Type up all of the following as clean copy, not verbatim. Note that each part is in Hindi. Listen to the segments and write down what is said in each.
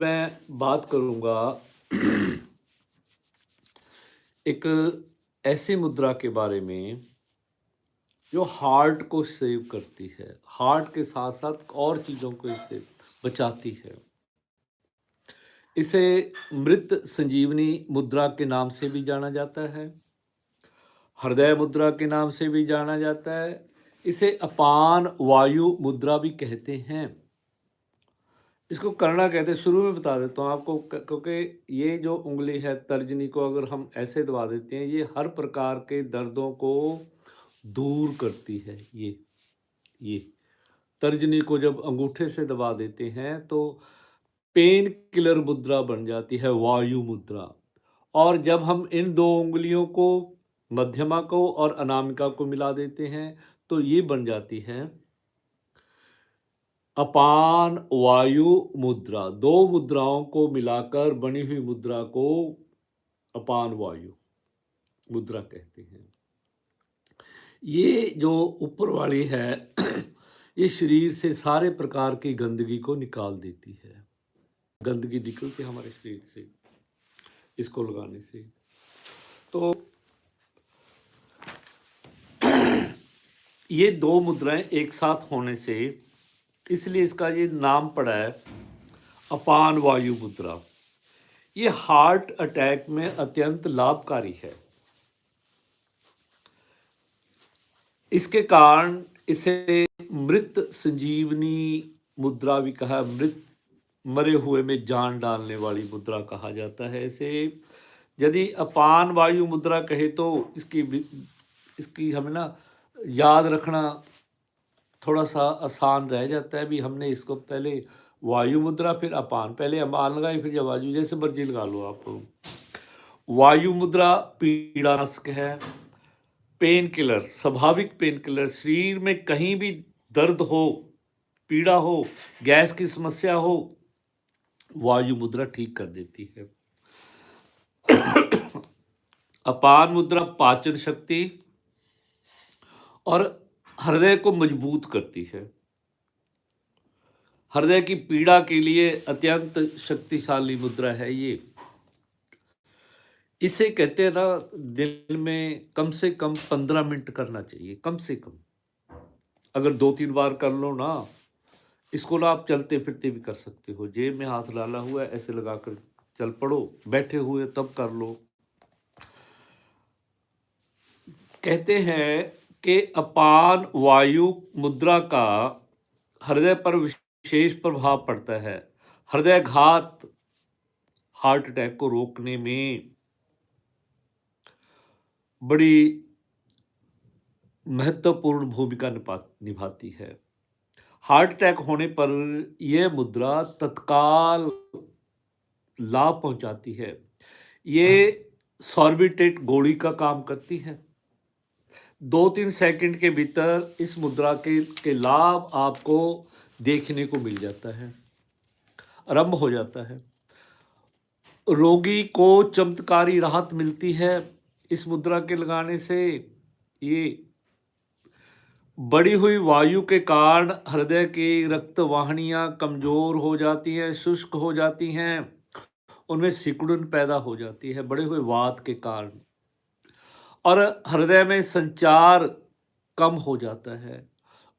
मैं बात करूँगा एक ऐसी मुद्रा के बारे में जो हार्ट को सेव करती है। हार्ट के साथ-साथ और चीज़ों को इससे बचाती है। इसे मृत संजीवनी मुद्रा के नाम से भी जाना जाता है। हृदय मुद्रा के नाम से भी जाना जाता है। इसे अपान वायु मुद्रा भी कहते हैं। इसको करना कहते हैं, शुरू में बता देता हूँ आपको क्योंकि ये जो उँगली है तर्जनी को अगर हम ऐसे दबा देते हैं, ये हर प्रकार के दर्दों को दूर करती है। ये तर्जनी को जब अंगूठे से दबा देते हैं तो पेन किलर मुद्रा बन जाती है, वायु मुद्रा। और जब हम इन दो उंगलियों को, मध्यमा को और अनामिका को मिला देते हैं तो ये बन जाती है अपान वायु मुद्रा। दो मुद्राओं को मिलाकर बनी हुई मुद्रा को अपान वायु मुद्रा कहते हैं। ये जो ऊपर वाली है ये शरीर से सारे प्रकार की गंदगी को निकाल देती है। गंदगी निकलती है हमारे शरीर से इसको लगाने से। तो ये दो मुद्राएं एक साथ होने से इसलिए इसका ये नाम पड़ा है अपान वायु मुद्रा। ये हार्ट अटैक में अत्यंत लाभकारी है। इसके कारण इसे मृत संजीवनी मुद्रा भी कहा, मरे हुए में जान डालने वाली मुद्रा कहा जाता है इसे। यदि अपान वायु मुद्रा कहे तो इसकी हमें ना याद रखना थोड़ा सा आसान रह जाता है। भी हमने इसको पहले वायु मुद्रा फिर अपान, पहले अपान लगाई फिर जब वायु, जैसे मर्जी लगा लो आप। वायु मुद्रा पीड़ानाशक है, पेन किलर, स्वाभाविक पेन किलर। शरीर में कहीं भी दर्द हो, पीड़ा हो, गैस की समस्या हो, वायु मुद्रा ठीक कर देती है। अपान मुद्रा पाचन शक्ति और हृदय को मजबूत करती है। हृदय की पीड़ा के लिए अत्यंत शक्तिशाली मुद्रा है ये। इसे कहते हैं ना, दिन में कम से कम 15 मिनट करना चाहिए, कम से कम। अगर 2-3 बार कर लो ना, इसको ना आप चलते फिरते भी कर सकते हो। जेब में हाथ डाला हुआ है, ऐसे लगाकर चल पड़ो, बैठे हुए तब कर लो। कहते हैं कि अपान वायु मुद्रा का हृदय पर विशेष प्रभाव पड़ता है। हृदयघात, हार्ट अटैक को रोकने में बड़ी महत्वपूर्ण भूमिका निभाती है। हार्ट अटैक होने पर यह मुद्रा तत्काल लाभ पहुंचाती है। ये सॉर्बिटेट गोली का काम करती है। 2-3 सेकंड के भीतर इस मुद्रा के लाभ आपको देखने को मिल जाता है, आरंभ हो जाता है। रोगी को चमत्कारी राहत मिलती है इस मुद्रा के लगाने से। ये बढ़ी हुई वायु के कारण हृदय की रक्त वाहिनियां कमजोर हो जाती हैं, शुष्क हो जाती हैं, उनमें सिकुड़न पैदा हो जाती है बढ़े हुए वात के कारण, और हृदय में संचार कम हो जाता है।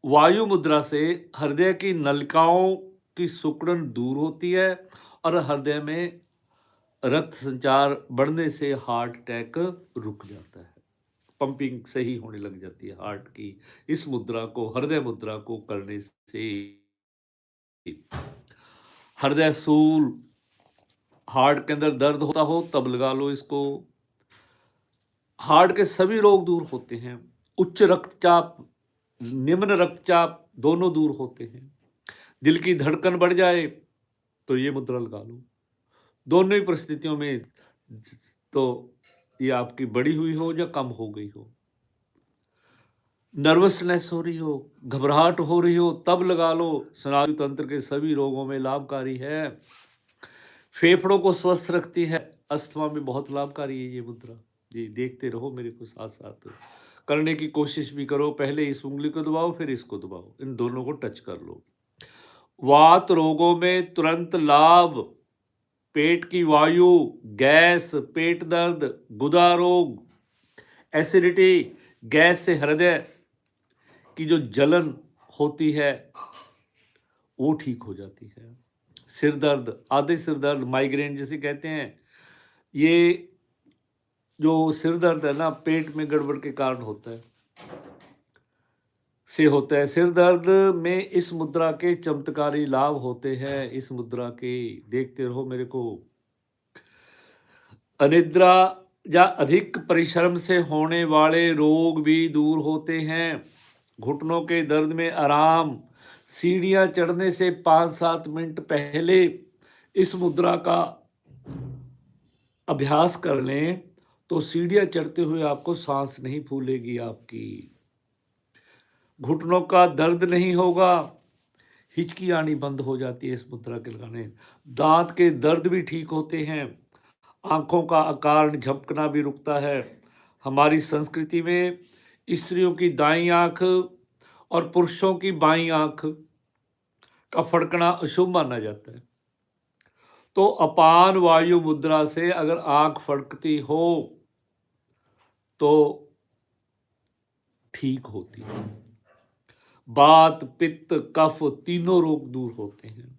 वायु मुद्रा से हृदय की नलिकाओं की सिकुड़न दूर होती है और हृदय में रक्त संचार बढ़ने से हार्ट अटैक रुक जाता है। पंपिंग सही होने लग जाती है हार्ट की। इस मुद्रा को, हृदय मुद्रा को करने से हृदय सूल, हार्ट के अंदर दर्द होता हो तब लगा लो इसको। हार्ट के सभी रोग दूर होते हैं। उच्च रक्तचाप, निम्न रक्तचाप दोनों दूर होते हैं। दिल की धड़कन बढ़ जाए तो ये मुद्रा लगा लो। दोनों ही परिस्थितियों में, तो ये आपकी बढ़ी हुई हो या कम हो गई हो, नर्वसनेस हो रही हो, घबराहट हो रही हो, तब लगा लो। स्नायु तंत्र के सभी रोगों में लाभकारी है। फेफड़ों को स्वस्थ रखती है, अस्थमा में बहुत लाभकारी है ये मुद्रा। जी देखते रहो मेरे को, साथ साथ करने की कोशिश भी करो। पहले इस उंगली को दबाओ फिर इसको दबाओ, इन दोनों को टच कर लो। वात रोगों में तुरंत लाभ पेट की वायु, गैस, पेट दर्द, गुदा रोग, एसिडिटी, गैस से हृदय की जो जलन होती है वो ठीक हो जाती है। सिर दर्द, आधे सिर दर्द, माइग्रेन जिसे कहते हैं, ये जो सिर दर्द है ना, पेट में गड़बड़ के कारण होता है, से होता है। सिर दर्द में इस मुद्रा के चमत्कारी लाभ होते हैं। इस मुद्रा के देखते रहो मेरे को। अनिद्रा या अधिक परिश्रम से होने वाले रोग भी दूर होते हैं। घुटनों के दर्द में आराम। सीढ़ियाँ चढ़ने से 5-7 मिनट पहले इस मुद्रा का अभ्यास कर लें तो सीढ़ियाँ चढ़ते हुए आपको सांस नहीं फूलेगी आपकी। घुटनों का दर्द नहीं होगा। हिचकी आनी बंद हो जाती है इस मुद्रा के लगाने। दांत के दर्द भी ठीक होते हैं। आँखों का आकार झपकना भी रुकता है। हमारी संस्कृति में स्त्रियों की दाईं आँख और पुरुषों की बाईं आँख का फड़कना अशुभ माना जाता है। तो अपान वायु मुद्रा से अगर आँख फड़कती हो तो ठीक होती है। वात, पित्त, कफ तीनों रोग दूर होते हैं।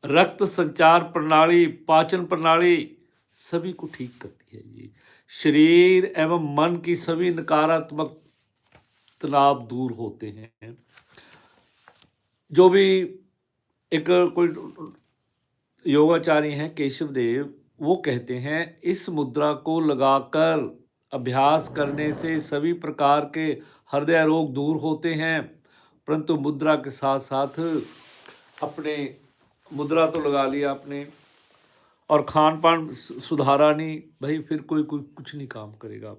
रक्त संचार प्रणाली, पाचन प्रणाली सभी को ठीक करती है ये। शरीर एवं मन की सभी नकारात्मक तनाव दूर होते हैं। जो भी एक कोई योगाचार्य हैं केशव देव, वो कहते हैं इस मुद्रा को लगाकर अभ्यास करने से सभी प्रकार के हृदय रोग दूर होते हैं। परंतु मुद्रा के साथ साथ अपने मुद्रा तो लगा लिया आपने और खान पान सुधारा नहीं, भाई फिर कोई कुछ नहीं काम करेगा।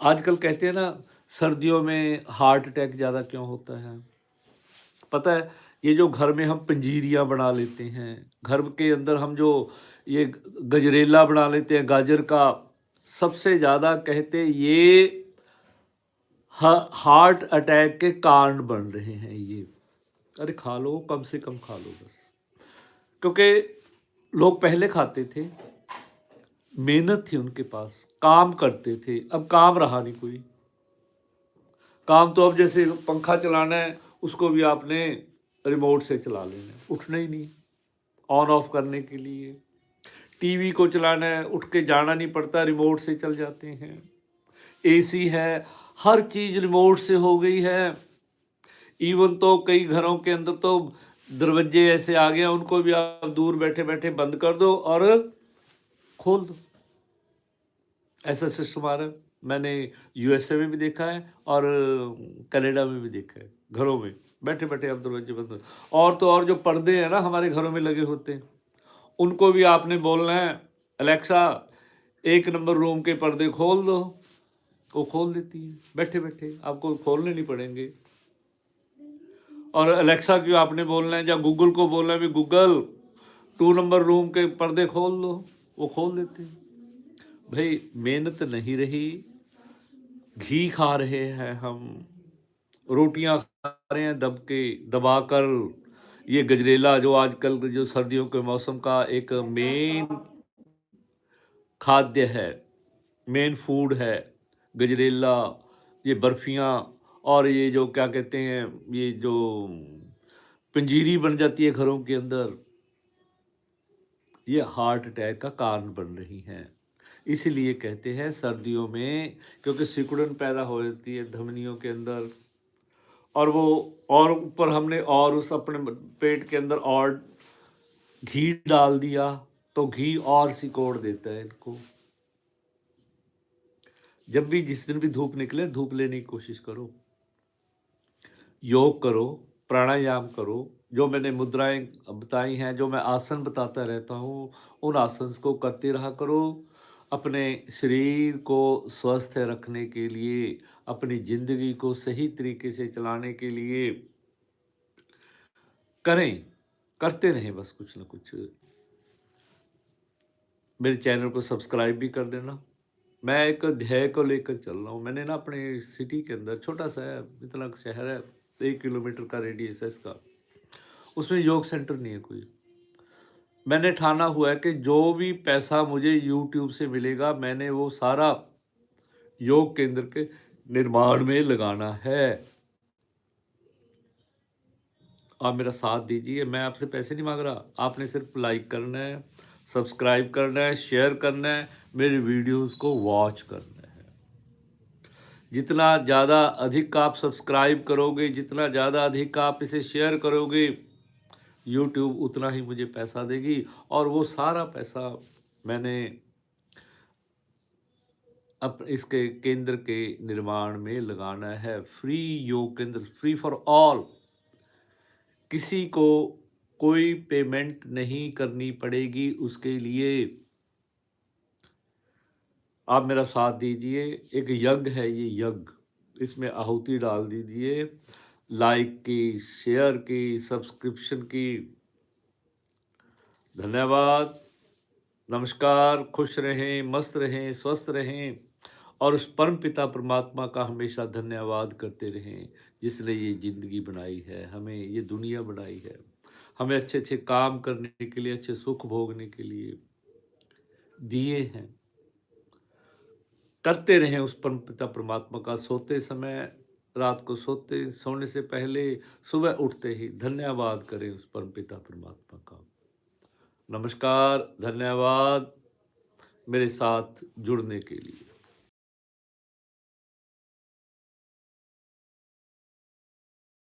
आजकल कहते हैं ना सर्दियों में हार्ट अटैक ज़्यादा क्यों होता है? पता है, ये जो घर में हम पंजीरियाँ बना लेते हैं, घर के अंदर हम जो ये गजरेला बना लेते हैं गाजर का, सबसे ज़्यादा कहते ये हार्ट अटैक के कारण बन रहे हैं ये। अरे खा लो, कम से कम खा लो बस। क्योंकि लोग पहले खाते थे, मेहनत थी उनके पास, काम करते थे। अब काम रहा नहीं कोई। काम तो अब जैसे पंखा चलाना है उसको भी आपने रिमोट से चला लेना है, उठना ही नहीं ऑन ऑफ करने के लिए। टीवी को चलाना है, उठ के जाना नहीं पड़ता, रिमोट से चल जाते हैं। एसी है, हर चीज़ रिमोट से हो गई है। इवन तो कई घरों के अंदर तो दरवाजे ऐसे आ गए, उनको भी आप दूर बैठे बैठे बंद कर दो और खोल दो। ऐसा सिस्टम आ रहा है। मैंने यूएसए में भी देखा है और कनाडा में भी देखा है। घरों में बैठे बैठे आप दरवाजे बंद। और तो और जो पर्दे हैं ना हमारे घरों में लगे होते हैं, उनको भी आपने बोलना है अलेक्सा 1 नंबर रूम के पर्दे खोल दो, वो खोल देती है बैठे बैठे, आपको खोलने नहीं पड़ेंगे। और अलेक्सा क्यों आपने बोलना है, या गूगल को बोलना है भी गूगल 2 नंबर रूम के पर्दे खोल दो, वो खोल देते हैं। भाई मेहनत नहीं रही, घी खा रहे हैं हम, रोटियां खा रहे हैं दबाकर। ये गजरेला जो आजकल जो सर्दियों के मौसम का एक मेन खाद्य है, मेन फूड है गजरेला, ये बर्फियाँ और ये जो क्या कहते हैं, ये जो पंजीरी बन जाती है घरों के अंदर, ये हार्ट अटैक का कारण बन रही हैं। इसीलिए कहते हैं सर्दियों में, क्योंकि सिकुड़न पैदा हो जाती है धमनियों के अंदर, और वो और ऊपर हमने और उस अपने पेट के अंदर और घी डाल दिया तो घी और सिकोड़ देता है इनको। जब भी जिस दिन भी धूप निकले, धूप लेने की कोशिश करो, योग करो, प्राणायाम करो। जो मैंने मुद्राएं बताई हैं, जो मैं आसन बताता रहता हूँ, उन आसन को करते रहा करो। अपने शरीर को स्वस्थ रखने के लिए, अपनी ज़िंदगी को सही तरीके से चलाने के लिए करें, करते रहें बस कुछ ना कुछ। मेरे चैनल को सब्सक्राइब भी कर देना। मैं एक ध्येय को लेकर चल रहा हूँ। मैंने ना अपने सिटी के अंदर, छोटा सा है, इतना शहर है, 1 किलोमीटर का रेडियस है इसका, उसमें योग सेंटर नहीं है कोई। मैंने ठाना हुआ है कि जो भी पैसा मुझे यूट्यूब से मिलेगा मैंने वो सारा योग केंद्र के निर्माण में लगाना है। आप मेरा साथ दीजिए, मैं आपसे पैसे नहीं मांग रहा, आपने सिर्फ लाइक करना है, सब्सक्राइब करना है, शेयर करना है, मेरे वीडियोस को वॉच करना है। जितना ज़्यादा अधिक आप सब्सक्राइब करोगे, जितना ज़्यादा अधिक आप इसे शेयर करोगे, यूट्यूब उतना ही मुझे पैसा देगी और वो सारा पैसा मैंने इसके केंद्र के निर्माण में लगाना है। फ्री योग केंद्र, फ्री फॉर ऑल। किसी को कोई पेमेंट नहीं करनी पड़ेगी उसके लिए। आप मेरा साथ दीजिए, एक यज्ञ है ये यज्ञ, इसमें आहुति डाल दीजिए, लाइक की, शेयर की, सब्सक्रिप्शन की। धन्यवाद, नमस्कार, खुश रहें, मस्त रहें, स्वस्थ रहें और उस परम पिता परमात्मा का हमेशा धन्यवाद करते रहें जिसने ये ज़िंदगी बनाई है, हमें ये दुनिया बनाई है, हमें अच्छे अच्छे काम करने के लिए, अच्छे सुख भोगने के लिए दिए हैं। करते रहें उस परम पिता परमात्मा का, सोते समय, रात को सोने से पहले, सुबह उठते ही धन्यवाद करें उस परम पिता परमात्मा का। नमस्कार, धन्यवाद मेरे साथ जुड़ने के लिए।